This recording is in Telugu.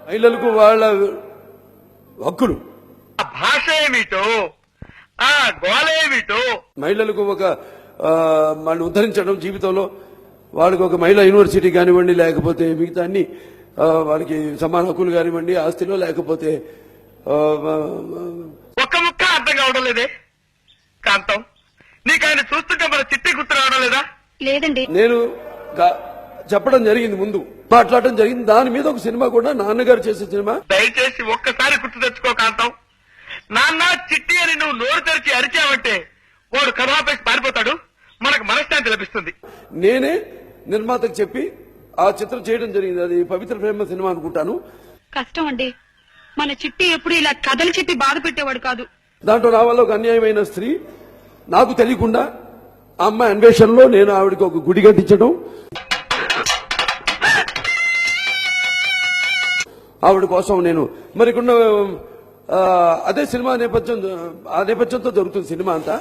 మహిళలకు వాళ్ళ హక్కులు, భాష ఏమిటో, ఆ గోళ ఏమిటో, మహిళలకు ఒక వాళ్ళని ఉద్ధరించడం, జీవితంలో వాళ్ళకి ఒక మహిళా యూనివర్సిటీ కానివ్వండి, లేకపోతే మిగతా అన్ని వాళ్ళకి సమాన హక్కులు కానివ్వండి, ఆస్తిలో లేకపోతే ఒక్క ముక్క అర్థం కావడం లేదే. కాంతం, నీకు ఆయన చూస్తుంటే మన చిట్టి గుర్తు రావడం లేదా? లేదండి. నేను చెప్పడం జరిగింది, ముందు మాట్లాడటం జరిగింది. దాని మీద ఒక సినిమా కూడా నాన్నగారు చేసే సినిమా. దయచేసి ఒక్కసారి గుర్తు తెచ్చుకో కాంతం. నాన్న చిట్టి అని నువ్వు నోరు తెరిచి అరిచావంటే వాడు కథాపేసి పారిపోతాడు, మనకు మనశ్శాంతి లభిస్తుంది. నేనే నిర్మాతకు చెప్పి ఆ చిత్రం చేయడం జరిగింది. అది పవిత్ర ప్రేమ సినిమా అనుకుంటాను. కష్టం అండి, మన చిట్టి ఎప్పుడు ఇలా కథలు చెప్పి బాధ పెట్టేవాడు కాదు. దాంట్లో నా వల్ల ఒక అన్యాయమైన స్త్రీ, నాకు తెలియకుండా ఆ అమ్మాయి అన్వేషణలో నేను ఆవిడకి ఒక గుడి కట్టించడం, ఆవిడ కోసం నేను మరికొన్న అదే సినిమా నేపథ్యంతో జరుగుతుంది సినిమా అంతా.